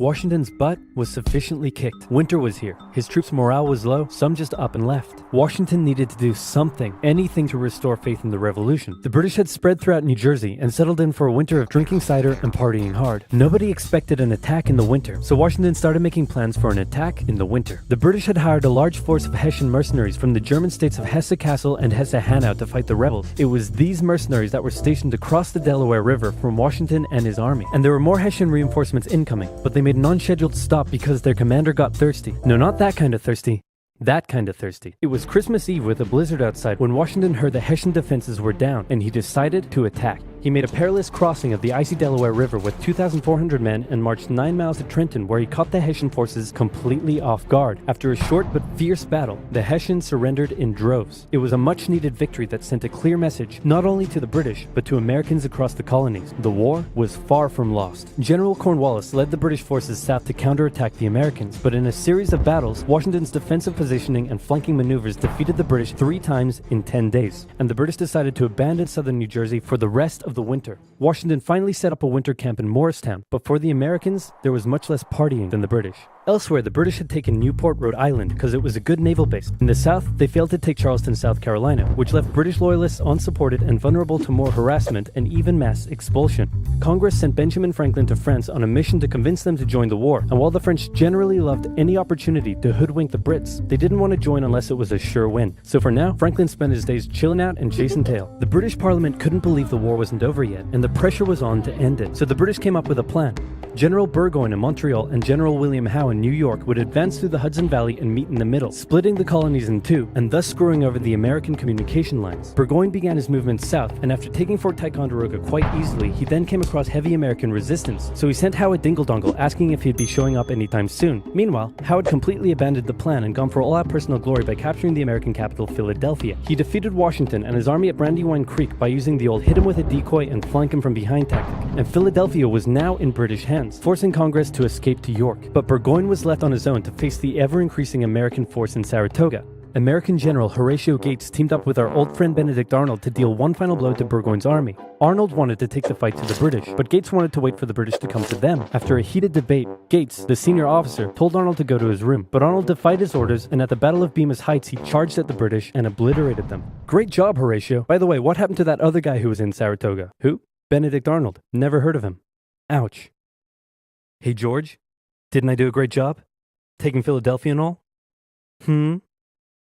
Washington's butt was sufficiently kicked. Winter was here. His troops' morale was low, some just up and left. Washington needed to do something, anything to restore faith in the revolution. The British had spread throughout New Jersey and settled in for a winter of drinking cider and partying hard. Nobody expected an attack in the winter, so Washington started making plans for an attack in the winter. The British had hired a large force of Hessian mercenaries from the German states of Hesse-Kassel and Hesse-Hanau to fight the rebels. It was these mercenaries that were stationed across the Delaware River from Washington and his army. And there were more Hessian reinforcements incoming, but they made an unscheduled stop because their commander got thirsty. No, not that kind of thirsty. That kind of thirsty. It was Christmas Eve with a blizzard outside when Washington heard the Hessian defenses were down, and he decided to attack. He made a perilous crossing of the icy Delaware River with 2,400 men and marched 9 miles to Trenton, where he caught the Hessian forces completely off guard. After a short but fierce battle, the Hessians surrendered in droves. It was a much-needed victory that sent a clear message, not only to the British, but to Americans across the colonies. The war was far from lost. General Cornwallis led the British forces south to counterattack the Americans, but in a series of battles, Washington's defensive positioning and flanking maneuvers defeated the British 3 times in 10 days, and the British decided to abandon southern New Jersey for the rest of the winter. Washington finally set up a winter camp in Morristown, but for the Americans, there was much less partying than the British. Elsewhere, the British had taken Newport, Rhode Island, because it was a good naval base. In the south, they failed to take Charleston, South Carolina, which left British loyalists unsupported and vulnerable to more harassment and even mass expulsion. Congress sent Benjamin Franklin to France on a mission to convince them to join the war, and while the French generally loved any opportunity to hoodwink the Brits, they didn't want to join unless it was a sure win. So for now, Franklin spent his days chilling out and chasing tail. The British Parliament couldn't believe the war wasn't over yet, and the pressure was on to end it. So the British came up with a plan. General Burgoyne in Montreal and General William Howe in New York would advance through the Hudson Valley and meet in the middle, splitting the colonies in two, and thus screwing over the American communication lines. Burgoyne began his movement south, and after taking Fort Ticonderoga quite easily, he then came across heavy American resistance, so he sent Howe a dingle-dongle asking if he'd be showing up anytime soon. Meanwhile, Howe had completely abandoned the plan and gone for all-out personal glory by capturing the American capital, Philadelphia. He defeated Washington and his army at Brandywine Creek by using the old hit him with a decoy and flank him from behind tactic, and Philadelphia was now in British hands, forcing Congress to escape to York. But Burgoyne was left on his own to face the ever-increasing American force in Saratoga. American General Horatio Gates teamed up with our old friend Benedict Arnold to deal one final blow to Burgoyne's army. Arnold wanted to take the fight to the British, but Gates wanted to wait for the British to come to them. After a heated debate, Gates, the senior officer, told Arnold to go to his room, but Arnold defied his orders, and at the Battle of Bemis Heights he charged at the British and obliterated them. Great job, Horatio. By the way, what happened to that other guy who was in Saratoga? Who? Benedict Arnold. Never heard of him. Ouch. Hey George, didn't I do a great job? Taking Philadelphia and all?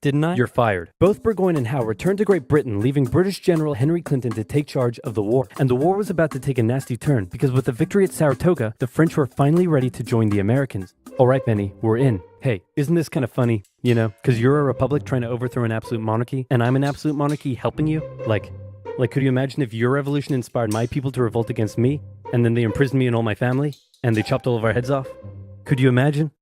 Didn't I? You're fired. Both Burgoyne and Howe returned to Great Britain, leaving British General Henry Clinton to take charge of the war. And the war was about to take a nasty turn, because with the victory at Saratoga, the French were finally ready to join the Americans. Alright Benny, we're in. Hey, isn't this kind of funny? You know, because you're a republic trying to overthrow an absolute monarchy, and I'm an absolute monarchy helping you? Like, could you imagine if your revolution inspired my people to revolt against me, and then they imprisoned me and all my family? And they chopped all of our heads off? Could you imagine?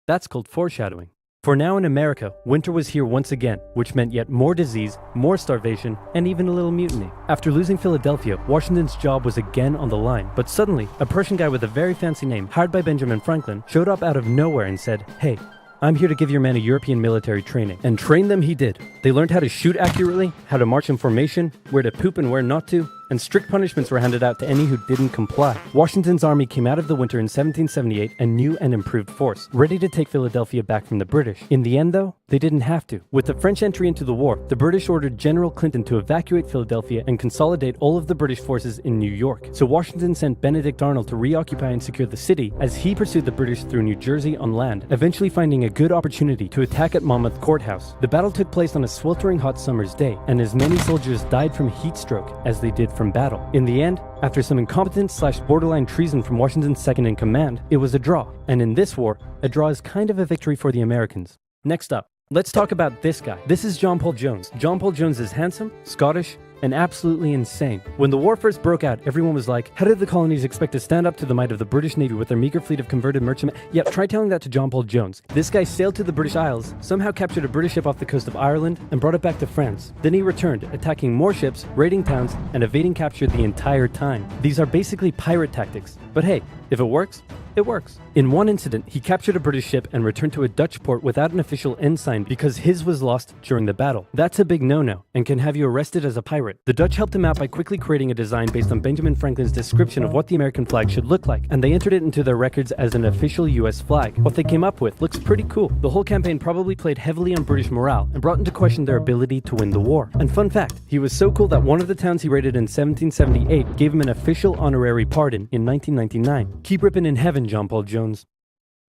That's called foreshadowing. For now in America, winter was here once again, which meant yet more disease, more starvation, and even a little mutiny. After losing Philadelphia, Washington's job was again on the line, but suddenly, a Prussian guy with a very fancy name, hired by Benjamin Franklin, showed up out of nowhere and said, "Hey, I'm here to give your men a European military training." And train them he did. They learned how to shoot accurately, how to march in formation, where to poop and where not to, and strict punishments were handed out to any who didn't comply. Washington's army came out of the winter in 1778 a new and improved force, ready to take Philadelphia back from the British. In the end though, they didn't have to. With the French entry into the war, the British ordered General Clinton to evacuate Philadelphia and consolidate all of the British forces in New York. So Washington sent Benedict Arnold to reoccupy and secure the city as he pursued the British through New Jersey on land, eventually finding a good opportunity to attack at Monmouth Courthouse. The battle took place on a sweltering hot summer's day, and as many soldiers died from heat stroke as they did from battle. In the end, after some incompetence/borderline treason from Washington's second-in-command, it was a draw. And in this war, a draw is kind of a victory for the Americans. Next up, let's talk about this guy. This is John Paul Jones. John Paul Jones is handsome, Scottish, and absolutely insane. When the war first broke out, everyone was like, how did the colonies expect to stand up to the might of the British Navy with their meager fleet of converted merchantmen? Yep, try telling that to John Paul Jones. This guy sailed to the British Isles, somehow captured a British ship off the coast of Ireland, and brought it back to France. Then he returned, attacking more ships, raiding towns, and evading capture the entire time. These are basically pirate tactics. But hey, if it works, It works. In one incident, he captured a British ship and returned to a Dutch port without an official ensign because his was lost during the battle. That's a big no-no and can have you arrested as a pirate. The Dutch helped him out by quickly creating a design based on Benjamin Franklin's description of what the American flag should look like, and they entered it into their records as an official US flag. What they came up with looks pretty cool. The whole campaign probably played heavily on British morale and brought into question their ability to win the war. And fun fact, he was so cool that one of the towns he raided in 1778 gave him an official honorary pardon in 1999. Keep ripping in heaven, John Paul Jones.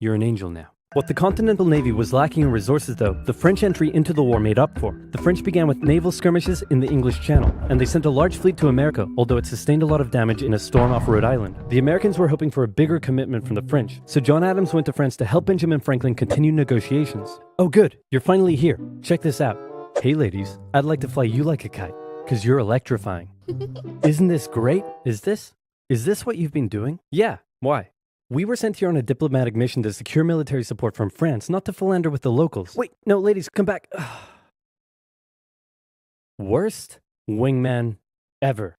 You're an angel now. What the Continental Navy was lacking in resources, though, the French entry into the war made up for. The French began with naval skirmishes in the English Channel, and they sent a large fleet to America, although it sustained a lot of damage in a storm off Rhode Island. The Americans were hoping for a bigger commitment from the French, so John Adams went to France to help Benjamin Franklin continue negotiations. Oh good, you're finally here. Check this out. Hey ladies, I'd like to fly you like a kite, 'cause you're electrifying. Isn't this great? Is this what you've been doing? Yeah, why? We were sent here on a diplomatic mission to secure military support from France, not to philander with the locals. Wait, no, ladies, come back. Worst wingman ever.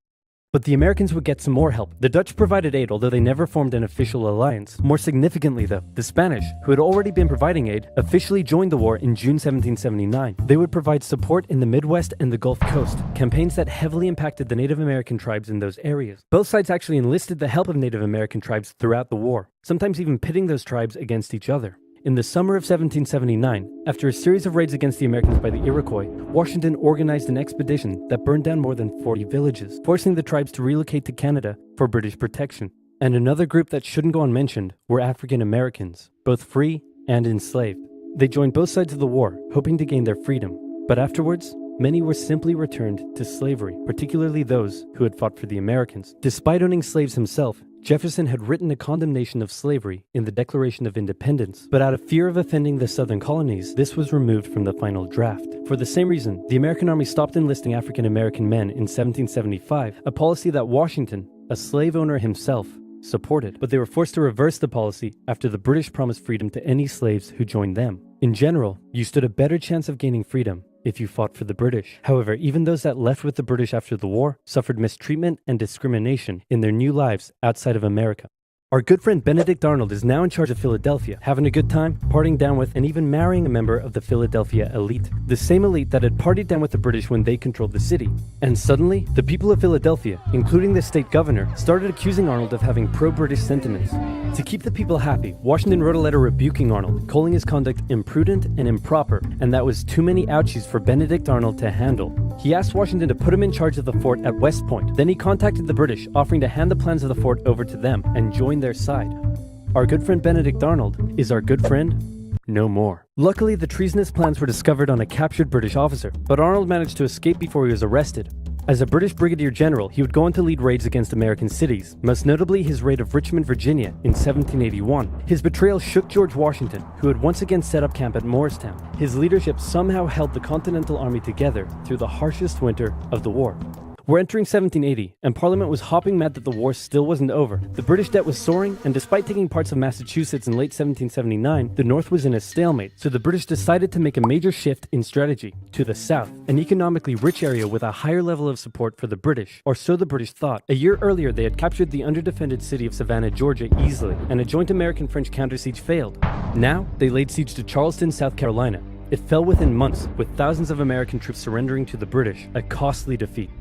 But the Americans would get some more help. The Dutch provided aid, although they never formed an official alliance. More significantly, though, the Spanish, who had already been providing aid, officially joined the war in June 1779. They would provide support in the Midwest and the Gulf Coast, campaigns that heavily impacted the Native American tribes in those areas. Both sides actually enlisted the help of Native American tribes throughout the war, sometimes even pitting those tribes against each other. In the summer of 1779, after a series of raids against the Americans by the Iroquois, Washington organized an expedition that burned down more than 40 villages, forcing the tribes to relocate to Canada for British protection. And another group that shouldn't go unmentioned were African Americans, both free and enslaved. They joined both sides of the war, hoping to gain their freedom. But afterwards, many were simply returned to slavery, particularly those who had fought for the Americans. Despite owning slaves himself, Jefferson had written a condemnation of slavery in the Declaration of Independence, but out of fear of offending the southern colonies, this was removed from the final draft. For the same reason, the American Army stopped enlisting African American men in 1775, a policy that Washington, a slave owner himself, supported. But they were forced to reverse the policy after the British promised freedom to any slaves who joined them. In general, you stood a better chance of gaining freedom if you fought for the British. However, even those that left with the British after the war suffered mistreatment and discrimination in their new lives outside of America. Our good friend Benedict Arnold is now in charge of Philadelphia, having a good time, partying down with and even marrying a member of the Philadelphia elite. The same elite that had partied down with the British when they controlled the city. And suddenly, the people of Philadelphia, including the state governor, started accusing Arnold of having pro-British sentiments. To keep the people happy, Washington wrote a letter rebuking Arnold, calling his conduct imprudent and improper, and that was too many ouchies for Benedict Arnold to handle. He asked Washington to put him in charge of the fort at West Point. Then he contacted the British, offering to hand the plans of the fort over to them and join their side. Our good friend Benedict Arnold is our good friend no more. Luckily, the treasonous plans were discovered on a captured British officer, but Arnold managed to escape before he was arrested. As a British brigadier general, he would go on to lead raids against American cities, most notably his raid of Richmond, Virginia in 1781. His betrayal shook George Washington, who had once again set up camp at Morristown. His leadership somehow held the Continental Army together through the harshest winter of the war. We're entering 1780, and Parliament was hopping mad that the war still wasn't over. The British debt was soaring, and despite taking parts of Massachusetts in late 1779, the North was in a stalemate, so the British decided to make a major shift in strategy to the south, an economically rich area with a higher level of support for the British, or so the British thought. A year earlier, they had captured the underdefended city of Savannah, Georgia easily, and a joint American-French counter-siege failed. Now, they laid siege to Charleston, South Carolina. It fell within months, with thousands of American troops surrendering to the British, a costly defeat.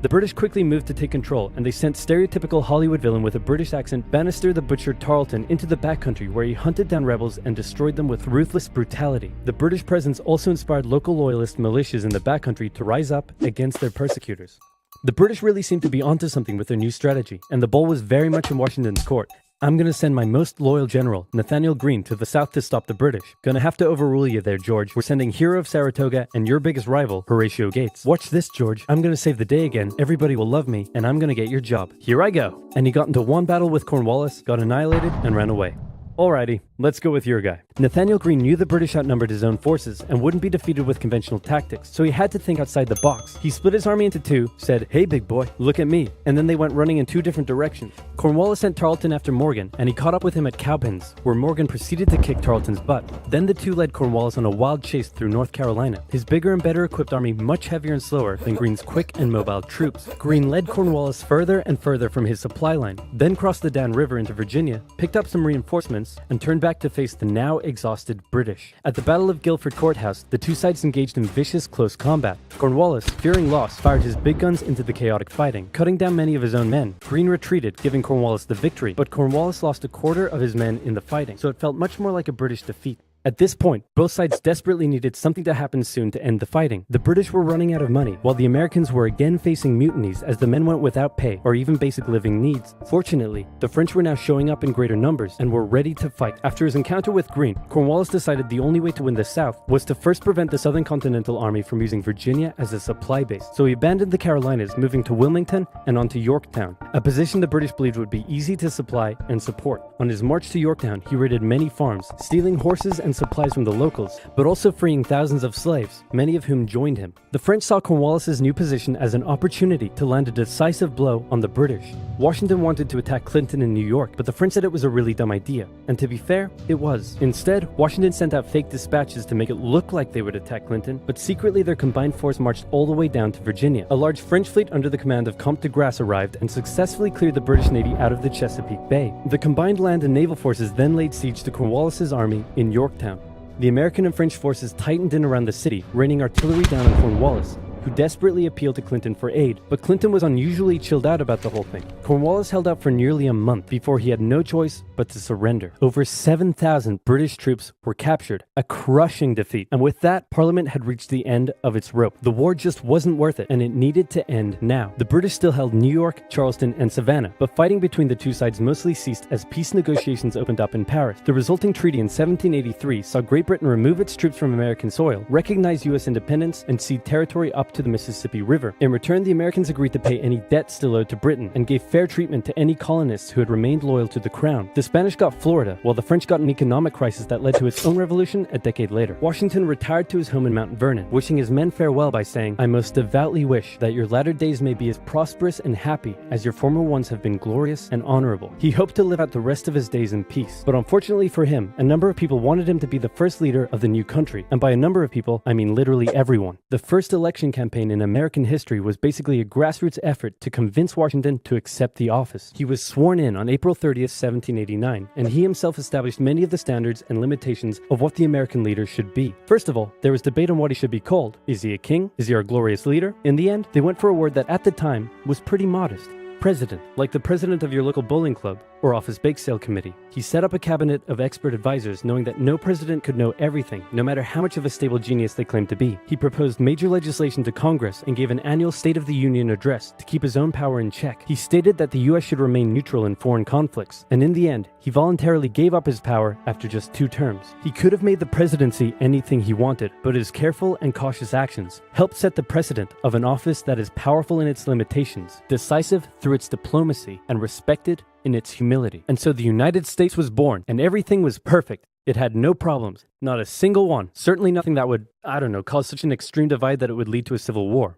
The British quickly moved to take control, and they sent stereotypical Hollywood villain with a British accent Bannister the Butcher Tarleton into the backcountry, where he hunted down rebels and destroyed them with ruthless brutality. The British presence also inspired local loyalist militias in the backcountry to rise up against their persecutors. The British really seemed to be onto something with their new strategy, and the ball was very much in Washington's court. I'm gonna send my most loyal general, Nathaniel Greene, to the south to stop the British. Gonna have to overrule you there, George. We're sending hero of Saratoga and your biggest rival, Horatio Gates. Watch this, George. I'm gonna save the day again, everybody will love me, and I'm gonna get your job. Here I go. And he got into one battle with Cornwallis, got annihilated, and ran away. Alrighty, Let's go with your guy. Nathaniel Greene knew the British outnumbered his own forces and wouldn't be defeated with conventional tactics, so he had to think outside the box. He split his army into two, said, "Hey big boy, look at me," and then they went running in two different directions. Cornwallis sent Tarleton after Morgan, and he caught up with him at Cowpens, where Morgan proceeded to kick Tarleton's butt. Then the two led Cornwallis on a wild chase through North Carolina, his bigger and better equipped army much heavier and slower than Greene's quick and mobile troops. Greene led Cornwallis further and further from his supply line, then crossed the Dan River into Virginia, picked up some reinforcements, and turned back to face the now exhausted British. At the Battle of Guilford Courthouse, the two sides engaged in vicious close combat. Cornwallis, fearing loss, fired his big guns into the chaotic fighting, cutting down many of his own men. Greene retreated, giving Cornwallis the victory, but Cornwallis lost a quarter of his men in the fighting, so it felt much more like a British defeat. At this point, both sides desperately needed something to happen soon to end the fighting. The British were running out of money, while the Americans were again facing mutinies as the men went without pay or even basic living needs. Fortunately, the French were now showing up in greater numbers and were ready to fight. After his encounter with Greene, Cornwallis decided the only way to win the South was to first prevent the Southern Continental Army from using Virginia as a supply base. So he abandoned the Carolinas, moving to Wilmington and on to Yorktown, a position the British believed would be easy to supply and support. On his march to Yorktown, he raided many farms, stealing horses and supplies from the locals, but also freeing thousands of slaves, many of whom joined him. The French saw Cornwallis's new position as an opportunity to land a decisive blow on the British. Washington wanted to attack Clinton in New York, but the French said it was a really dumb idea. And to be fair, it was. Instead, Washington sent out fake dispatches to make it look like they would attack Clinton, but secretly their combined force marched all the way down to Virginia. A large French fleet under the command of Comte de Grasse arrived and successfully cleared the British Navy out of the Chesapeake Bay. The combined land and naval forces then laid siege to Cornwallis's army in Yorktown. The American and French forces tightened in around the city, raining artillery down on Cornwallis, who desperately appealed to Clinton for aid, but Clinton was unusually chilled out about the whole thing. Cornwallis held out for nearly a month before he had no choice but to surrender. Over 7,000 British troops were captured, a crushing defeat, and with that, Parliament had reached the end of its rope. The war just wasn't worth it, and it needed to end now. The British still held New York, Charleston, and Savannah, but fighting between the two sides mostly ceased as peace negotiations opened up in Paris. The resulting treaty in 1783 saw Great Britain remove its troops from American soil, recognize U.S. independence, and cede territory up to the Mississippi River. In return, the Americans agreed to pay any debt still owed to Britain and gave fair treatment to any colonists who had remained loyal to the crown. The Spanish got Florida, while the French got an economic crisis that led to its own revolution a decade later. Washington retired to his home in Mount Vernon, wishing his men farewell by saying, "I most devoutly wish that your latter days may be as prosperous and happy as your former ones have been glorious and honorable." He hoped to live out the rest of his days in peace, but unfortunately for him, a number of people wanted him to be the first leader of the new country, and by a number of people, I mean literally everyone. The first election campaign in American history was basically a grassroots effort to convince Washington to accept the office. He was sworn in on April 30th, 1789, and he himself established many of the standards and limitations of what the American leader should be. First of all, there was debate on what he should be called. Is he a king? Is he our glorious leader? In the end, they went for a word that at the time was pretty modest. President, like the president of your local bowling club or office bake sale committee. He set up a cabinet of expert advisors, knowing that no president could know everything, no matter how much of a stable genius they claimed to be. He proposed major legislation to Congress and gave an annual State of the Union address to keep his own power in check. He stated that the U.S. should remain neutral in foreign conflicts, and in the end, he voluntarily gave up his power after just 2 terms. He could have made the presidency anything he wanted, but his careful and cautious actions helped set the precedent of an office that is powerful in its limitations, decisive through its diplomacy, and respected in its humility. And so the United States was born, and everything was perfect. It had no problems, not a single one. Certainly nothing that would, cause such an extreme divide that it would lead to a civil war.